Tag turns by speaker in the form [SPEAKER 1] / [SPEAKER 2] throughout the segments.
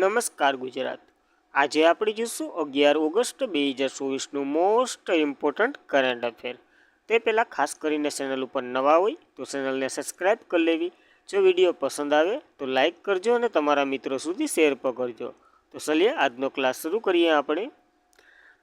[SPEAKER 1] નમસ્કાર ગુજરાત। આજે આપણે જોઈશું 11 ઓગસ્ટ 2024નું મોસ્ટ ઇમ્પોર્ટન્ટ કરંટ અફેર। તે પહેલાં ખાસ કરીને ચેનલ ઉપર નવા હોય તો ચેનલને સબસ્ક્રાઈબ કરી લેવી। જો વિડીયો પસંદ આવે તો લાઇક કરજો અને તમારા મિત્રો સુધી શેર પણ કરજો। તો ચલીએ આજનો ક્લાસ શરૂ કરીએ આપણે।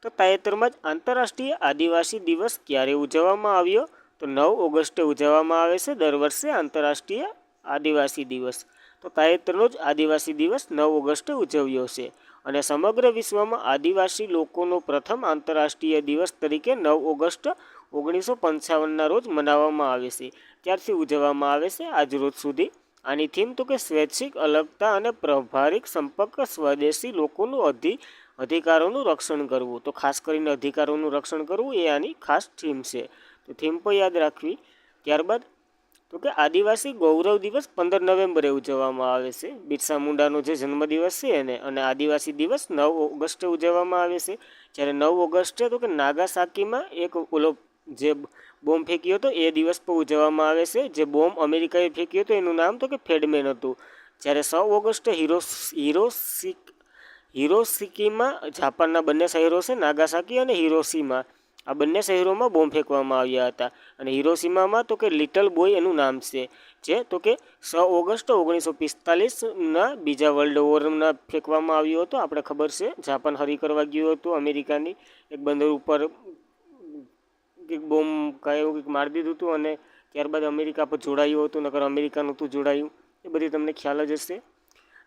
[SPEAKER 1] તો તાજેતરમાં જ આંતરરાષ્ટ્રીય આદિવાસી દિવસ ક્યારે ઉજવવામાં આવ્યો? તો 9 ઓગસ્ટે ઉજવવામાં આવે છે દર વર્ષે આંતરરાષ્ટ્રીય આદિવાસી દિવસ। તો તાજેતરનો જ આદિવાસી દિવસ 9 ઓગસ્ટે ઉજવ્યો છે અને સમગ્ર વિશ્વમાં આદિવાસી લોકોનો પ્રથમ આંતરરાષ્ટ્રીય દિવસ તરીકે 9 ઓગસ્ટ 1955ના રોજ મનાવવામાં આવે છે। ત્યારથી ઉજવવામાં આવે છે આજ રોજ સુધી। આની થીમ તો કે સ્વૈચ્છિક અલગતા અને પ્રભાવિક સંપર્ક સ્વદેશી લોકોનું અધિકારોનું રક્ષણ કરવું। તો ખાસ કરીને અધિકારોનું રક્ષણ કરવું એ આની ખાસ થીમ છે, તો થીમ પણ યાદ રાખવી। ત્યારબાદ તો કે આદિવાસી ગૌરવ દિવસ 15 નવેમ્બરે ઉજવવામાં આવે છે। બિરસા મુંડાનો જે જન્મદિવસ છે એને અને આદિવાસી દિવસ 9 ઓગસ્ટે ઉજવવામાં આવે છે। જ્યારે 9 ઓગસ્ટે તો કે નાગાસાકીમાં એક ઓલો જે બોમ્બ ફેંક્યો હતો એ દિવસ પર ઉજવવામાં આવે છે। જે બોમ્બ અમેરિકાએ ફેંક્યો હતો એનું નામ તો કે ફેડમેન હતું। જ્યારે 6 ઓગસ્ટે હિરોશિમામાં જાપાનના બંને શહેરો છે નાગાસાકી અને હિરોશિમા, આ બંને શહેરોમાં બોમ્બ ફેંકવામાં આવ્યા હતા। અને હિરોશિમામાં તો કે લિટલ બોય એનું નામ છે, જે તો કે 6 ઓગસ્ટ 1945ના બીજા વર્લ્ડ વોરના ફેંકવામાં આવ્યો હતો। આપણે ખબર છે જાપાન હરી કરવા ગયું હતું અમેરિકાની એક બંદર ઉપર એક બોમ્બ કાંઈ મારી દીધું હતું અને ત્યારબાદ અમેરિકા પર જોડાયું હતું, નકર અમેરિકા નહોતું જોડાયું, એ બધી તમને ખ્યાલ જ હશે।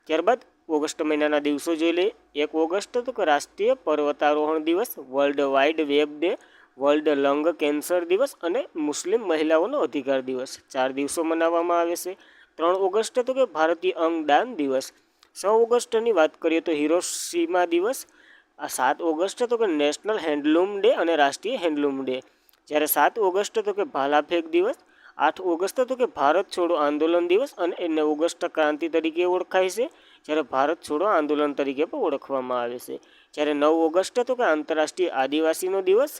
[SPEAKER 1] ત્યારબાદ ઓગસ્ટ મહિનાના દિવસો જોઈ લઈએ। 1 ઓગસ્ટ તો કે રાષ્ટ્રીય પર્વતારોહણ દિવસ, world wide web day, world lung cancer દિવસ અને મુસ્લિમ મહિલાઓનો અધિકાર દિવસ, 4 દિવસો મનાવવામાં આવે છે। 3 ઓગસ્ટ તો કે ભારતીય અંગદાન દિવસ। 6 ઓગસ્ટની વાત કરીએ તો હિરોશિમા દિવસ। આ 7 ઓગસ્ટ તો કે નેશનલ હેન્ડલૂમ ડે અને રાષ્ટ્રીય હેન્ડલૂમ ડે। જ્યારે 7 ઓગસ્ટ તો કે ભાલાફેંક દિવસ। 8 ઓગસ્ટ તો કે ભારત છોડો આંદોલન દિવસ અને એને ઓગસ્ટ ક્રાંતિ તરીકે ઓળખાય છે, જ્યારે ભારત છોડો આંદોલન તરીકે પણ ઓળખવામાં આવે છે। જ્યારે 9 ઓગસ્ટ તો કે આંતરરાષ્ટ્રીય આદિવાસીનો દિવસ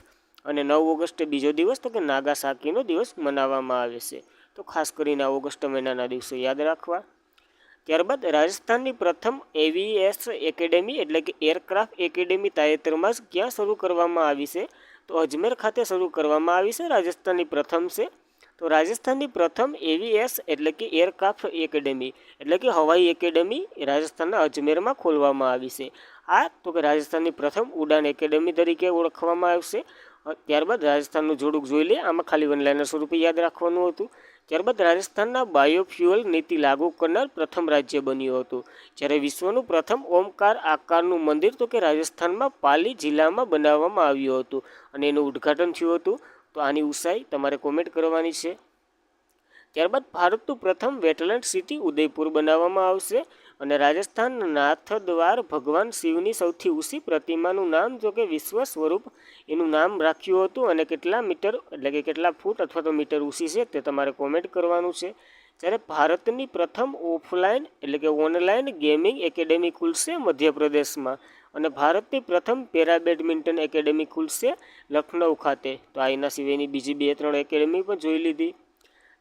[SPEAKER 1] અને 9 ઓગસ્ટે બીજો દિવસ તો કે નાગાસાકીનો દિવસ મનાવવામાં આવે છે। તો ખાસ કરીને આ ઓગસ્ટ મહિનાના દિવસો યાદ રાખવા। ત્યારબાદ રાજસ્થાનની પ્રથમ એવીએસ એકેડેમી એટલે કે એરક્રાફ્ટ એકેડેમી તાજેતરમાં જ ક્યાં શરૂ કરવામાં આવી છે? તો અજમેર ખાતે શરૂ કરવામાં આવી છે, રાજસ્થાનની પ્રથમ છે। તો રાજસ્થાનની પ્રથમ એવીએસ એટલે કે એરક્રાફ્ટ એકેડેમી એટલે કે હવાઈ એકેડેમી રાજસ્થાનના અજમેરમાં ખોલવામાં આવી છે। આ તો કે રાજસ્થાનની પ્રથમ ઉડાન એકેડેમી તરીકે ઓળખવામાં આવશે। ત્યારબાદ રાજસ્થાનનું જોડુંક જોઈ લે, આમાં ખાલી વનલાઇનર સ્વરૂપે યાદ રાખવાનું હતું। ત્યારબાદ રાજસ્થાનના બાયોફ્યુઅલ નીતિ લાગુ કરનાર પ્રથમ રાજ્ય બન્યું હતું। જ્યારે વિશ્વનું પ્રથમ ઓમકાર આકારનું મંદિર તો કે રાજસ્થાનમાં પાલી જિલ્લામાં બનાવવામાં આવ્યું હતું અને એનું ઉદ્ઘાટન થયું હતું। તો આની ઊંચાઈ તમારે કોમેન્ટ કરવાની છે। ત્યારબાદ ભારતનું પ્રથમ વેટલેન્ડ સિટી ઉદયપુર બનાવવામાં આવશે અને રાજસ્થાન નાથદ્વાર ભગવાન શિવની સૌથી ઊંચી પ્રતિમાનું નામ જો કે વિશ્વ સ્વરૂપ એનું નામ રાખ્યું હતું અને કેટલા મીટર એટલે કે કેટલા ફૂટ અથવા તો મીટર ઊંચી છે તે તમારે કોમેન્ટ કરવાનું છે। જ્યારે ભારતની પ્રથમ ઓફલાઇન એટલે કે ઓનલાઇન ગેમિંગ એકેડેમી ખુલશે મધ્યપ્રદેશમાં અને ભારતની પ્રથમ પેરા બેડમિન્ટન એકેડેમી ખુલશે લખનઉ ખાતે। તો આ એના સિવાયની બીજી 2-3 એકેડેમી પણ જોઈ લીધી।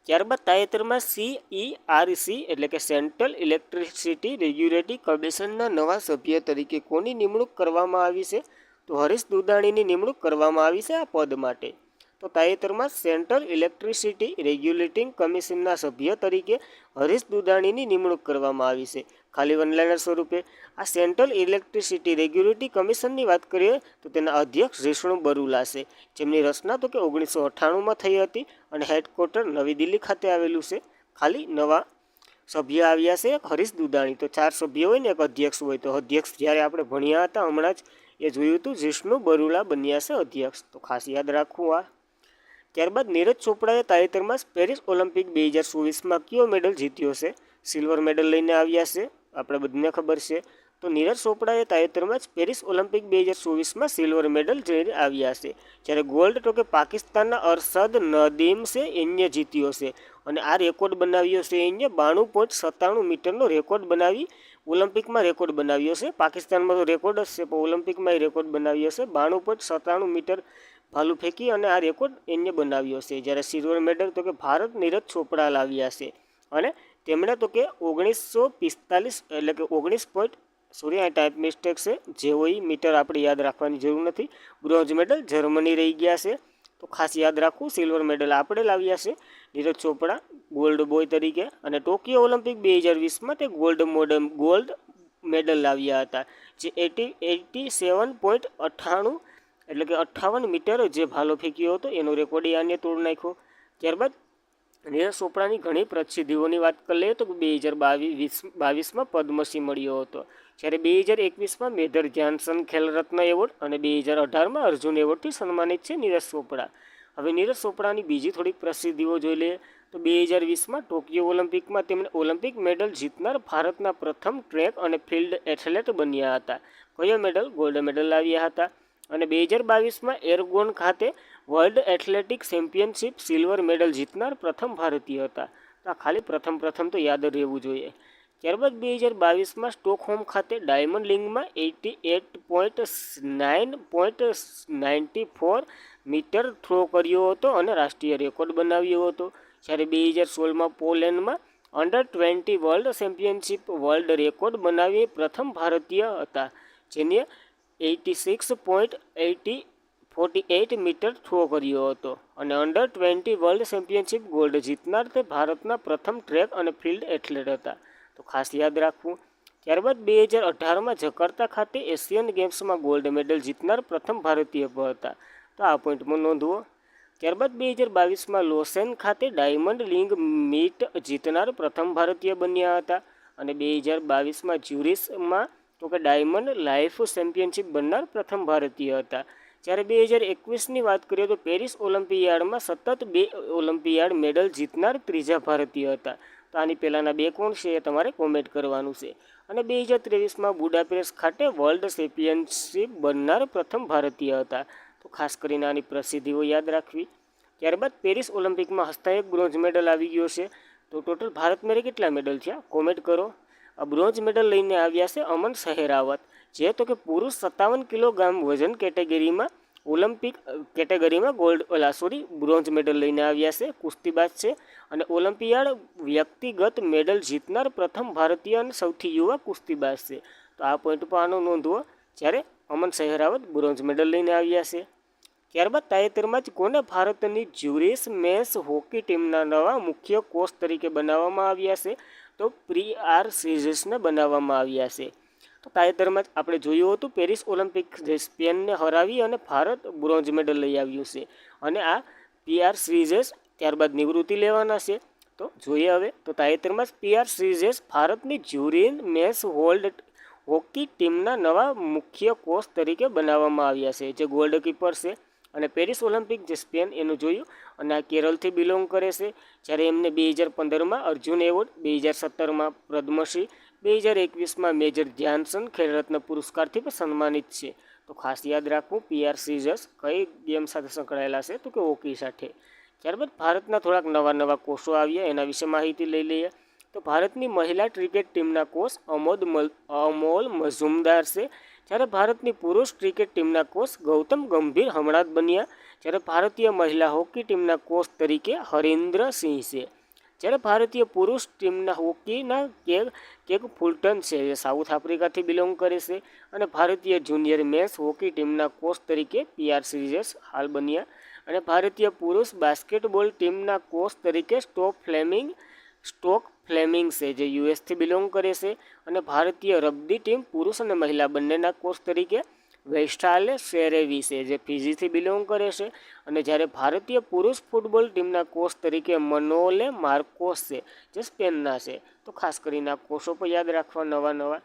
[SPEAKER 1] ત્યારબાદ તાજેતરમાં CERC એટલે કે સેન્ટ્રલ ઇલેક્ટ્રિસિટી રેગ્યુલેટરી કમિશનના નવા સભ્ય તરીકે કોની નિમણૂક કરવામાં આવી છે? તો હરીશ દુધાણીની નિમણૂક કરવામાં આવી છે આ પદ માટે। તો તાજેતરમાં સેન્ટ્રલ ઇલેક્ટ્રિસિટી રેગ્યુલેટિંગ કમિશનના સભ્ય તરીકે હરીશ દુધાણીની નિમણૂક કરવામાં આવી છે। ખાલી વનલાઇનર સ્વરૂપે આ સેન્ટ્રલ ઇલેક્ટ્રિસિટી રેગ્યુલેટરી કમિશનની વાત કરીએ તો તેના અધ્યક્ષ જિષ્ણુ બરુલા છે, જેમની રચના તો કે 1998માં થઈ હતી અને હેડક્વાર્ટર નવી દિલ્હી ખાતે આવેલું છે। ખાલી નવા સભ્ય આવ્યા છે હરીશ દુધાણી, તો 4 સભ્ય હોય ને એક અધ્યક્ષ હોય, તો અધ્યક્ષ જ્યારે આપણે ભણ્યા હતા હમણાં જ એ જોયું હતું જિષ્ણુ બરુલા બન્યા છે અધ્યક્ષ, તો ખાસ યાદ રાખવું આ। ત્યારબાદ નીરજ ચોપડાએ તાજેતરમાં પેરિસ ઓલિમ્પિક 2024માં કયો મેડલ જીત્યો છે? સિલ્વર મેડલ લઈને આવ્યા છે, આપણે બધાને ખબર છે। તો નીરજ ચોપડાએ તાજેતરમાં જ પેરિસ ઓલિમ્પિક 2024માં સિલ્વર મેડલ જઈને આવ્યા છે। જ્યારે ગોલ્ડ તો કે પાકિસ્તાનના અરશદ નદીમ છે એને જીત્યો છે અને આ રેકોર્ડ બનાવ્યો છે એને 92.97 મીટરનો રેકોર્ડ બનાવી ઓલિમ્પિકમાં રેકોર્ડ બનાવ્યો છે। પાકિસ્તાનમાં તો રેકોર્ડ જ છે પણ ઓલિમ્પિકમાં રેકોર્ડ બનાવ્યો છે, 92.97 મીટર ભાલું ફેંકી અને આ રેકોર્ડ એને બનાવ્યો છે। જ્યારે સિલ્વર મેડલ તો કે ભારત નીરજ ચોપડા લાવ્યા છે અને તેમણે તો કે 1945 એટલે કે સોરી આ ટાઈપ મિસ્ટેક છે, જે હોય મીટર આપણે યાદ રાખવાની જરૂર નથી. બ્રોન્ઝ મેડલ જર્મની રહી ગયા છે, તો ખાસ યાદ રાખવું. સિલ્વર મેડલ આપણે લાવ્યા છે નીરજ ચોપડા ગોલ્ડ બોય તરીકે, અને ટોક્યો ઓલિમ્પિક 2020માં તે ગોલ્ડ મેડલ લાવ્યા હતા, જે 87.98 એટલે કે 58 મીટર જે ભાલો ફેંક્યો હતો એનો રેકોર્ડ આને તોડ નાખ્યો. ત્યારબાદ નીરજ ચોપડાની ઘણી પ્રસિદ્ધિઓની વાત કરી લઈએ તો 2022માં પદ્મશ્રી મળ્યો હતો, જ્યારે 2021માં મેજર ધ્યાનચંદ ખેલરત્ન એવોર્ડ અને 2018માં અર્જુન એવોર્ડથી સન્માનિત છે નીરજ ચોપડા. હવે નીરજ ચોપડાની બીજી થોડીક પ્રસિદ્ધિઓ જોઈ લઈએ તો 2020માં ટોક્યો ઓલિમ્પિકમાં તેમણે ઓલિમ્પિક મેડલ જીતનાર ભારતના પ્રથમ ટ્રેક અને ફિલ્ડ એથ્લેટ બન્યા હતા. કયો મેડલ? ગોલ્ડ મેડલ લાવ્યા હતા. અને 2022માં એરગોન ખાતે world athletic championship silver medal જીતનાર પ્રથમ ભારતીય હતા. તો આ ખાલી પ્રથમ તો યાદ રહેવું જોઈએ. ત્યારબાદ 2022માં સ્ટોકહોમ ખાતે ડાયમંડ લીગમાં 88.9.94 મીટર થ્રો કર્યો હતો અને રાષ્ટ્રીય રેકોર્ડ બનાવ્યો હતો. જ્યારે 2016માં પોલેન્ડમાં અંડર-20 વર્લ્ડ ચેમ્પિયનશિપ વર્લ્ડ રેકોર્ડ બનાવી પ્રથમ ભારતીય હતા, જેને 86.48 મીટર થ્રો કર્યો હતો. અને અંડર-20 વર્લ્ડ ચેમ્પિયનશિપ ગોલ્ડ જીતનાર તે ભારતના પ્રથમ ટ્રેક અને ફિલ્ડ એથ્લેટ હતા, તો ખાસ યાદ રાખવું. ત્યારબાદ 2018માં જકાર્તા ખાતે એશિયન ગેમ્સમાં ગોલ્ડ મેડલ જીતનાર પ્રથમ ભારતીય હતા, તો આ પોઈન્ટમાં નોંધવો. ત્યારબાદ 2022માં લોસેન ખાતે ડાયમંડ લીગ મીટ જીતનાર પ્રથમ ભારતીય બન્યા હતા. અને 2022માં જ્યુરિચમાં તો કે ડાયમંડ લાઈફ ચેમ્પિયનશિપ બનનાર પ્રથમ ભારતીય હતા. જ્યારે 2021ની વાત કરીએ તો પેરિસ ઓલિમ્પિયાડમાં સતત 2 ઓલિમ્પિયાડ મેડલ જીતનાર ત્રીજા ભારતીય હતા. તો આની પહેલાંના 2 કોણ છે એ તમારે કોમેન્ટ કરવાનું છે. અને 2023માં બુડાપેસ્ટ ખાતે વર્લ્ડ ચેમ્પિયનશિપ બનનાર પ્રથમ ભારતીય હતા, તો ખાસ કરીને આની પ્રસિદ્ધિઓ યાદ રાખવી. ત્યારબાદ પેરિસ ઓલિમ્પિકમાં હસ્તાયક બ્રોન્ઝ મેડલ આવી ગયો છે, તો ટોટલ ભારત મેળે કેટલા મેડલ થયા કોમેન્ટ કરો. આ બ્રોન્ઝ મેડલ લઈને આવ્યા છે અમન સહેરાવત, જે તો કે પુરુષ 57 કિલોગ્રામ વજન કેટેગરીમાં ઓલિમ્પિક કેટેગરીમાં બ્રોન્ઝ મેડલ લઈને આવ્યા છે, કુસ્તીબાજ છે અને ઓલિમ્પિયાડ વ્યક્તિગત મેડલ જીતનાર પ્રથમ ભારતીય અને સૌથી યુવા કુસ્તીબાજ છે. તો આ પોઈન્ટ પર આનો નોંધવો, જ્યારે અમન સહેરાવત બ્રોન્ઝ મેડલ લઈને આવ્યા છે. ત્યારબાદ તાજેતરમાં જ કોને ભારતની જ્યુરિશ મેન્સ હોકી ટીમના નવા મુખ્ય કોચ તરીકે બનાવવામાં આવ્યા છે? તો PR સીઝસને બનાવવામાં આવ્યા છે. તો તાજેતરમાં જ આપણે જોયું હતું પેરિસ ઓલિમ્પિક સ્પેનને હરાવી અને ભારત બ્રોન્ઝ મેડલ લઈ આવ્યું છે, અને આ PR સીઝસ ત્યારબાદ નિવૃત્તિ લેવાના છે. તો જોઈએ હવે તો તાજેતરમાં જ PR સીઝસ ભારતની જ્યુરિશ મેન્સ હોકી ટીમના નવા મુખ્ય કોચ તરીકે બનાવવામાં આવ્યા છે, જે ગોલ્ડ કીપર છે. અને પેરિસ ઓલિમ્પિક જે સ્પેન એનું જોયું, અને આ કેરળથી બિલોંગ કરે છે. જ્યારે એમને 2015માં અર્જુન એવોર્ડ, 2017માં પદ્મશ્રી, 2021માં મેજર ધ્યાનચંદ ખેલરત્ન પુરસ્કારથી પણ સન્માનિત છે. તો ખાસ યાદ રાખવું PR સીઝસ કઈ ગેમ સાથે સંકળાયેલા છે, તો કે હોકી સાથે. ત્યારબાદ ભારતના થોડાક નવા કોચો આવ્યા, એના વિશે માહિતી લઈ લઈએ. તો ભારતની મહિલા ક્રિકેટ ટીમના કોચ અમોલ મઝુમદાર છે, જ્યારે ભારતની પુરુષ ક્રિકેટ ટીમના કોચ ગૌતમ ગંભીર હમણાં જ બન્યા. જ્યારે ભારતીય મહિલા હોકી ટીમના કોચ તરીકે હરિન્દ્ર સિંહ છે. જ્યારે ભારતીય પુરુષ ટીમના હોકીના કેગ ફુલટન છે, જે સાઉથ આફ્રિકાથી બિલોંગ કરે છે. અને ભારતીય જુનિયર મેન્સ હોકી ટીમના કોચ તરીકે PR સીઝસ હાલ બન્યા. અને ભારતીય પુરુષ બાસ્કેટબોલ ટીમના કોચ તરીકે સ્ટોક ફ્લેમિંગ છે, જે યુએસથી બિલોંગ કરે છે. અને ભારતીય રગ્બી ટીમ પુરુષ અને મહિલા બંનેના કોચ તરીકે વૈશાલે સેરેવી છે, જે ફિજીથી બિલોંગ કરે છે. અને જ્યારે ભારતીય પુરુષ ફૂટબોલ ટીમના કોચ તરીકે મનોલે માર્કોસ છે, જે સ્પેનના છે. તો ખાસ કરીને આ કોચો પણ યાદ રાખવા નવા.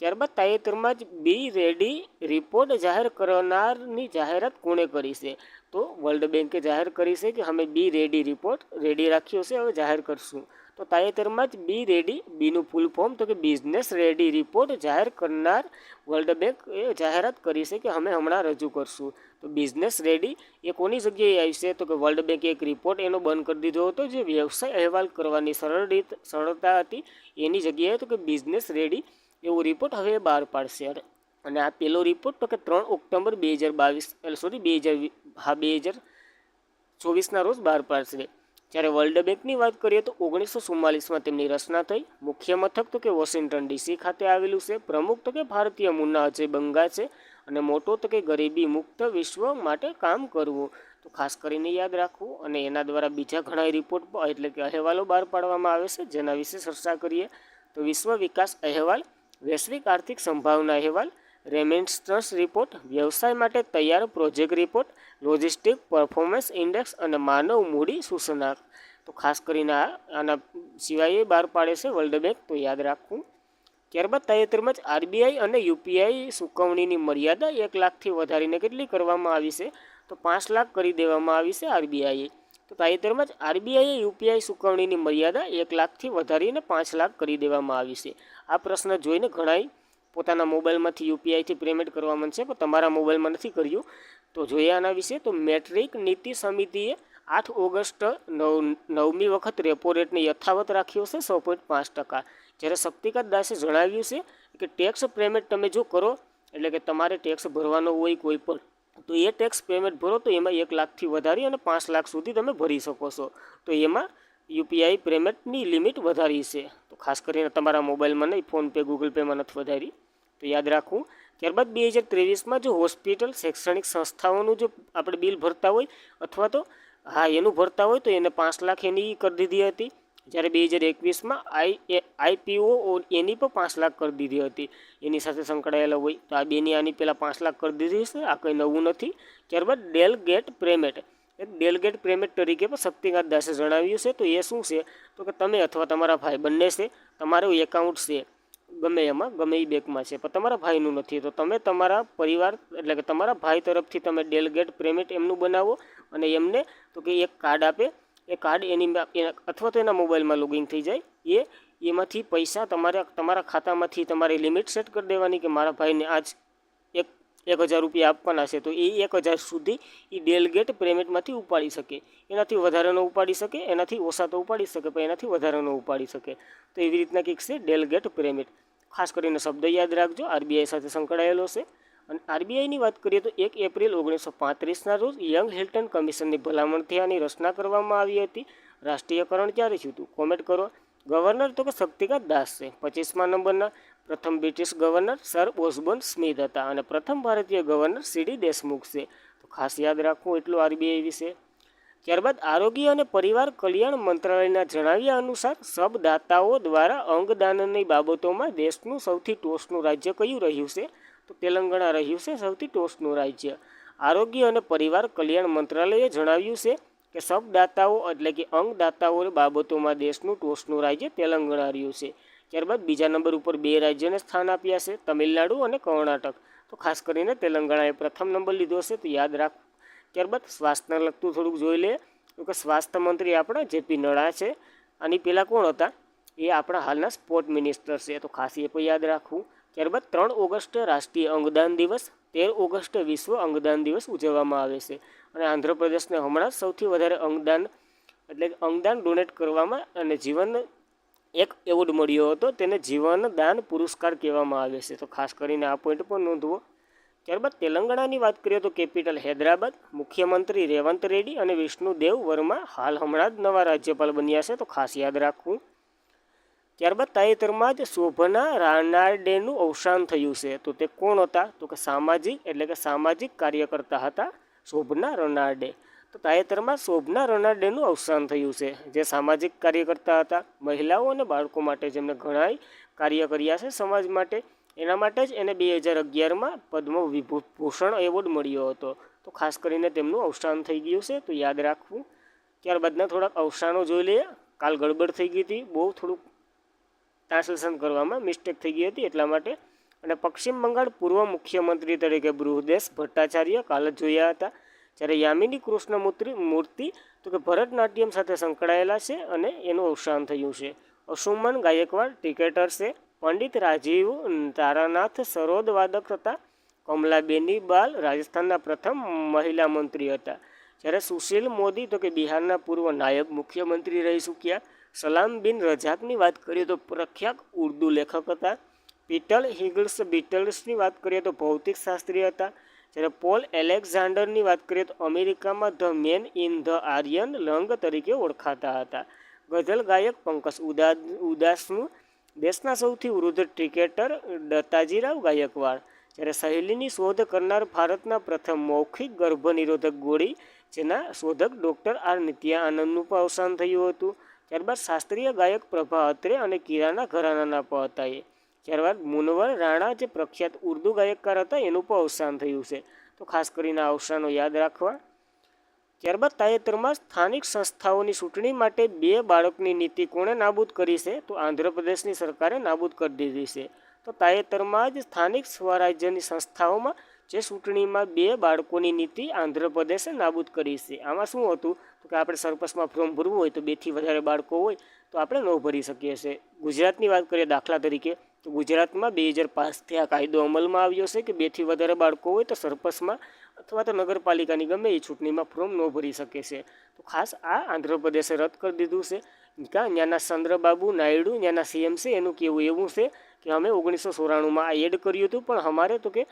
[SPEAKER 1] ત્યારબાદ તાજેતરમાં જ બી રેડી રિપોર્ટ જાહેર કરનારની જાહેરાત કોણે કરી છે? તો વર્લ્ડ બેન્કે જાહેર કરી છે કે અમે બી રેડી રિપોર્ટ રેડી રાખ્યો છે, હવે જાહેર કરશું. તો તાજેતરમાં જ બી રેડી, બીનું ફૂલ ફોર્મ તો કે બિઝનેસ રેડી રિપોર્ટ જાહેર કરનાર વર્લ્ડ બેંક એ જાહેરાત કરી છે કે અમે હમણાં રજૂ કરશું. તો બિઝનેસ રેડી એ કોની જગ્યાએ આવી છે? તો કે વર્લ્ડ બેંકે એક રિપોર્ટ એનો બંધ કરી દીધો હતો, જે વ્યવસાય અહેવાલ કરવાની સરળતા હતી, એની જગ્યાએ તો કે બિઝનેસ રેડી એવો રિપોર્ટ હવે બહાર પાડશે. અને આ પહેલો રિપોર્ટ તો કે 3 ઓક્ટોબર 2024ના રોજ બહાર પાડશે. જ્યારે વર્લ્ડ બેંકની વાત કરીએ તો 1944માં તેમની રચના થઈ. મુખ્ય મથક તો કે વોશિંગ્ટન ડીસી ખાતે આવેલું છે. પ્રમુખ તો કે ભારતીય મુન્ના અજય બંગા છે. અને મોટો તો કે ગરીબી મુક્ત વિશ્વ માટે કામ કરવું. તો ખાસ કરીને યાદ રાખવું. અને એના દ્વારા બીજા ઘણા રિપોર્ટ એટલે કે અહેવાલો બહાર પાડવામાં આવે છે, જેના વિશે ચર્ચા કરીએ તો વિશ્વ વિકાસ અહેવાલ, વૈશ્વિક આર્થિક સંભાવના અહેવાલ, રેમિન્સ્ટન્સ રિપોર્ટ, વ્યવસાય માટે તૈયાર project report, logistic performance index અને માનવ મૂડી સૂચનાંક. તો ખાસ કરીને આના સિવાય બહાર પાડે છે વર્લ્ડ બેંક, તો યાદ રાખવું. ત્યારબાદ તાજેતરમાં જ આરબીઆઈ અને યુપીઆઈ ચૂકવણીની મર્યાદા 1 લાખથી વધારીને કેટલી કરવામાં આવી છે? તો 5 લાખ કરી દેવામાં આવી છે આરબીઆઈએ. તો તાજેતરમાં જ આરબીઆઈએ યુપીઆઈ ચૂકવણીની મર્યાદા 1 લાખથી વધારીને 5 લાખ કરી દેવામાં આવી છે. આ પ્રશ્ન જોઈને ઘણાય પોતાના મોબાઈલમાંથી યુપીઆઈથી પેમેન્ટ કરવા માંગશે, પણ તમારા મોબાઈલમાં નથી કર્યું. તો જોઈએ આના વિશે. તો મેટ્રિક નીતિ સમિતિએ 8 ઓગસ્ટ 9મી વખત રેપો રેટને યથાવત રાખ્યો છે 6.5%. જ્યારે શક્તિકાંત દાસે જણાવ્યું છે કે ટેક્સ પેમેન્ટ તમે જો કરો, એટલે કે તમારે ટેક્સ ભરવાનો હોય કોઈ પણ, તો એ ટેક્સ પેમેન્ટ ભરો તો એમાં 1 લાખથી વધારી અને 5 લાખ સુધી તમે ભરી શકો છો. તો એમાં યુપીઆઈ પેમેન્ટની લિમિટ વધારી છે. તો ખાસ કરીને તમારા મોબાઈલમાં નહીં, ફોનપે ગૂગલ પેમાં નથી વધારી, તો યાદ રાખવું. ત્યારબાદ 2023માં જો હોસ્પિટલ, શૈક્ષણિક સંસ્થાઓનું જો આપણે બિલ ભરતા હોય અથવા તો એનું ભરતા હોય તો એને 5 લાખ એની કરી દીધી હતી. જ્યારે 2021માં આઈપીઓ એની પણ 5 લાખ કરી દીધી હતી, એની સાથે સંકળાયેલા હોય. તો આ બેની આની પહેલાં 5 લાખ કરી દીધી છે, આ કંઈ નવું નથી. ત્યારબાદ ડેલગેટ પેમેન્ટ, એક ડેલગેટ પેમેન્ટ તરીકે પણ શક્તિકાંત દાસે જણાવ્યું છે. તો એ શું છે? તો કે તમે અથવા તમારા ભાઈ બંને છે, તમારું એકાઉન્ટ છે ગમે એમાં, ગમે એ બેંકમાં છે, પણ તમારા ભાઈનું નથી, તો તમે તમારા પરિવાર એટલે કે તમારા ભાઈ તરફથી તમે ડેલગેટ પેમેન્ટ એમનું બનાવો અને એમને તો કે એક કાર્ડ આપે, એ કાર્ડ એની અથવા તો એના મોબાઈલમાં લોગિન થઈ જાય, એમાંથી પૈસા તમારા ખાતામાંથી તમારી લિમિટ સેટ કરી દેવાની કે મારા ભાઈને આજ 1,000 રૂપિયા આપવાના છે, તો એ 1,000 સુધી એ ડેલગેટ પેમેન્ટમાંથી ઉપાડી શકે. એનાથી વધારે ન ઉપાડી શકે, એનાથી ઓછા તો ઉપાડી શકે, પણ એનાથી વધારે ન ઉપાડી શકે. તો એવી રીતના કંઈક છે ડેલગેટ પેમેન્ટ. ખાસ કરીને શબ્દ યાદ રાખજો, આરબીઆઈ સાથે સંકળાયેલો છે. અને આરબીઆઈની વાત કરીએ તો 1 એપ્રિલ 1935ના રોજ યંગ હિલ્ટન કમિશનની ભલામણથી આની રચના કરવામાં આવી હતી. રાષ્ટ્રીયકરણ ક્યારે થયું હતું? કોમેન્ટ કરો. ગવર્નર તો કે શક્તિકાંત દાસ છે. 25મા નંબરના પ્રથમ British governor sir Osborne Smith હતા અને પ્રથમ ભારતીય ગવર્નર સીડી દેશમુખ છે. તો ખાસ યાદ રાખવું એટલું આરબીઆઈ વિશે. ત્યારબાદ આરોગ્ય અને પરિવાર કલ્યાણ મંત્રાલયના જણાવ્યા અનુસાર સબદાતાઓ દ્વારા અંગદાનની બાબતોમાં દેશનું સૌથી ટોચનું રાજ્ય કયું રહ્યું છે? તો તેલંગાણા રહ્યું છે સૌથી ટોચનું રાજ્ય. આરોગ્ય અને પરિવાર કલ્યાણ મંત્રાલયે જણાવ્યું છે કે સબદાતાઓ એટલે કે અંગદાતાઓ બાબતોમાં દેશનું ટોચનું રાજ્ય તેલંગાણા રહ્યું છે. ત્યારબાદ બીજા નંબર ઉપર 2 રાજ્યોને સ્થાન આપ્યા છે, તમિલનાડુ અને કર્ણાટક. તો ખાસ કરીને તેલંગાણાએ પ્રથમ નંબર લીધો છે, તો યાદ રાખો. ત્યારબાદ સ્વાસ્થ્યને લગતું થોડુંક જોઈ લઈએ. તો કે સ્વાસ્થ્ય મંત્રી આપણા જેપી નડ્ડા છે. આની પહેલાં કોણ હતા? એ આપણા હાલના સ્પોર્ટ મિનિસ્ટર છે, તો ખાસ એ પણ યાદ રાખવું. ત્યારબાદ 3 ઓગસ્ટે રાષ્ટ્રીય અંગદાન દિવસ, 13 ઓગસ્ટે વિશ્વ અંગદાન દિવસ ઉજવવામાં આવે છે. અને આંધ્રપ્રદેશને હમણાં સૌથી વધારે અંગદાન એટલે અંગદાન ડોનેટ કરવામાં અને જીવન એક એવોર્ડ મળ્યો હતો, તેને જીવન દાન પુરસ્કાર કહેવામાં આવે છે. તો ખાસ કરીને આ પોઈન્ટ પણ નોંધવો. ત્યારબાદ તેલંગાણાની વાત કરીએ તો કેપિટલ હૈદરાબાદ, મુખ્યમંત્રી રેવંત રેડ્ડી અને વિષ્ણુદેવ વર્મા હાલ હમણાં જ નવા રાજ્યપાલ બન્યા છે, તો ખાસ યાદ રાખવું. ત્યારબાદ તાજેતરમાં જ શોભના રનાલ્ડેનું અવસાન થયું છે. તો તે કોણ હતા? તો કે સામાજિક કાર્યકર્તા હતા શોભના રનાલ્ડે. તો તાજેતરમાં શોભના રનાલ્ડેનું અવસાન થયું છે, જે સામાજિક કાર્યકર્તા હતા, મહિલાઓ અને બાળકો માટે જેમને ઘણા કાર્ય કર્યા છે સમાજ માટે. એના માટે જ એને 2011માં પદ્મ વિભૂષણ એવોર્ડ મળ્યો હતો. તો ખાસ કરીને તેમનું અવસાન થઈ ગયું છે, તો યાદ રાખવું. ત્યારબાદના થોડાક અવસાનો જોઈ લઈએ. કાલ ગડબડ થઈ ગઈ હતી, બહુ થોડુંક ટ્રાન્સલેશન કરવામાં મિસ્ટેક થઈ ગઈ હતી એટલા માટે. અને પશ્ચિમ બંગાળ પૂર્વ મુખ્યમંત્રી તરીકે બૃહદેશ ભટ્ટાચાર્ય કાલ જ જોયા હતા. જ્યારે યામિની કૃષ્ણમૂર્તિ તો કે ભરતનાટ્યમ સાથે સંકળાયેલા છે અને એનું અવસાન થયું છે. અશુમન ગાયકવાડ ક્રિકેટર છે. પંડિત રાજીવ તારાનાથ સરોદ વાદક હતા. કમલાબેની બાલ રાજસ્થાનના પ્રથમ મહિલા મંત્રી હતા. જ્યારે સુશીલ મોદી તો કે બિહારના પૂર્વ નાયબ મુખ્યમંત્રી રહી ચૂક્યા. સલામ બિન રજાકની વાત કરીએ તો પ્રખ્યાત ઉર્દૂ લેખક હતા. પીટર હિગલ્સ બીટલ્સની વાત કરીએ તો ભૌતિક શાસ્ત્રી હતા. જ્યારે પોલ એલેક્ઝાન્ડરની વાત કરીએ તો અમેરિકામાં the man in the iron lung તરીકે ઓળખાતા હતા. ગઝલ ગાયક પંકજ ઉદાસનું દેશના સૌથી વૃદ્ધ ક્રિકેટર દત્તાજીરાવ ગાયકવાડ. જ્યારે સહેલીની શોધ કરનાર ભારતના પ્રથમ મૌખિક ગર્ભનિરોધક ગોળી જેના શોધક ડૉક્ટર આર નિત્યા આનંદનું પણ અવસાન થયું હતું. ત્યારબાદ શાસ્ત્રીય ગાયક પ્રભા અત્રે અને કિરાના ઘરાનાના પણ હતા એ. ત્યારબાદ મુનવર રાણા જે પ્રખ્યાત ઉર્દુ ગાયકકાર હતા એનું પણ અવસાન થયું છે. તો ખાસ કરીને આ અવસાનો યાદ રાખવા. ત્યારબાદ તાજેતરમાં સ્થાનિક સંસ્થાઓની ચૂંટણી માટે 2 બાળકની નીતિ કોણે નાબૂદ કરી છે? તો આંધ્રપ્રદેશની સરકારે નાબૂદ કરી દીધી છે. તો તાજેતરમાં જ સ્થાનિક સ્વરાજ્યની સંસ્થાઓમાં જે ચૂંટણીમાં 2 બાળકોની નીતિ આંધ્રપ્રદેશે નાબૂદ કરી છે. આમાં શું હતું તો કે આપણે સરપંચમાં ફોર્મ ભરવું હોય તો 2થી વધારે બાળકો હોય તો આપણે ન ભરી શકીએ છીએ. ગુજરાતની વાત કરીએ દાખલા તરીકે તો ગુજરાતમાં 2005થી આ કાયદો અમલમાં આવ્યો છે કે 2થી વધારે બાળકો હોય તો સરપંચમાં અથવા તો નગરપાલિકાની ગમે એ ચૂંટણીમાં ફોર્મ ન ભરી શકે છે. તો ખાસ આ આંધ્રપ્રદેશે રદ કરી દીધું છે. ત્યાંના ચંદ્રબાબુ નાયડુ ત્યાંના સીએમ છે એનું કહેવું એવું છે કે અમે 1994માં આ એડ કર્યું હતું પણ અમારે તો કે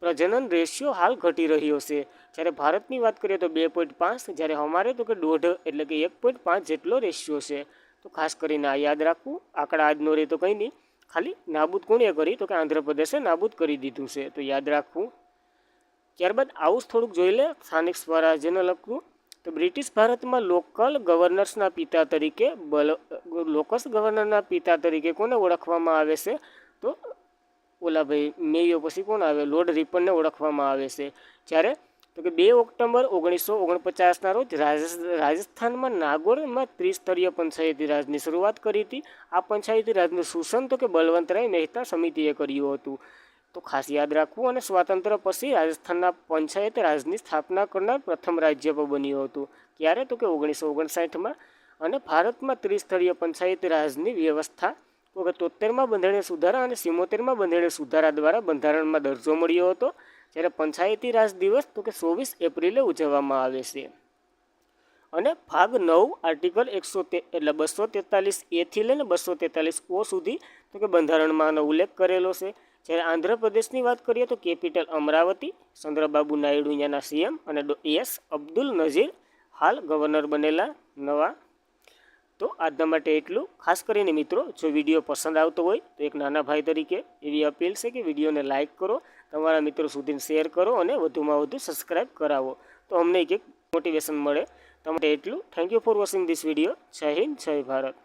[SPEAKER 1] પ્રજનન રેશિયો હાલ ઘટી રહ્યો છે. જ્યારે ભારતની વાત કરીએ તો 2.5 જ્યારે અમારે તો કે 1.5 એટલે કે 1.5 જેટલો રેશિયો છે. તો ખાસ કરીને આ યાદ રાખવું. આંકડા આજનો રહે તો કંઈ નહીં, ખાલી નાબૂદ કોણે કરી તો કે આંધ્રપ્રદેશે નાબૂદ કરી દીધું છે. તો યાદ રાખવું. ત્યારબાદ આવું થોડુંક જોઈ લે સ્થાનિક સ્વરાજ્યને લખવું. તો બ્રિટિશ ભારતમાં લોકલ ગવર્નર્સના પિતા તરીકે કોને ઓળખવામાં આવે છે? તો ઓલા ભાઈ મેયો પછી કોણ આવે? લોર્ડ રિપનને ઓળખવામાં આવે છે. જ્યારે તો કે 2 ઓક્ટોબર 1949ના રોજ રાજસ્થાનમાં નાગોરમાં ત્રિસ્તરીય પંચાયતી રાજની શરૂઆત કરી હતી. આ પંચાયતી રાજનું સૂચન તો કે બલવંતરાય મહેતા સમિતિએ કર્યું હતું. તો ખાસ યાદ રાખવું. અને સ્વાતંત્ર્ય પછી રાજસ્થાનના પંચાયત રાજની સ્થાપના કરનાર પ્રથમ રાજ્ય પણ બન્યું હતું. ક્યારે તો કે 1959માં. અને ભારતમાં ત્રિસ્તરીય પંચાયત રાજની વ્યવસ્થા તો કે 73માં બંધારણીય સુધારા અને 74માં બંધારણીય સુધારા દ્વારા બંધારણમાં દરજ્જો મળ્યો હતો. જ્યારે પંચાયતી રાજ દિવસ તો કે 24 એપ્રિલે ઉજવવામાં આવે છે. અને ભાગ 9 આર્ટિકલ 243A થી લઈને 243O સુધી તો કે બંધારણમાં આનો ઉલ્લેખ કરેલો છે. જ્યારે આંધ્રપ્રદેશની વાત કરીએ તો કેપિટલ અમરાવતી, ચંદ્રબાબુ નાયડુ ત્યાંના સીએમ અને એસ અબ્દુલ નઝીર હાલ ગવર્નર બનેલા નવા. તો આજના માટે એટલું. ખાસ કરીને મિત્રો જો વિડીયો પસંદ આવતો હોય તો એક નાના ભાઈ તરીકે એવી અપીલ છે કે વિડીયોને લાઇક કરો, તમારા મિત્રો સુધી શેર કરો અને વધુમાં વધુ સબસ્ક્રાઈબ કરાવો તો અમને એક મોટિવેશન મળે. તમારે એટલું. Thank you for watching this video. જય હિન્દ, જય ભારત.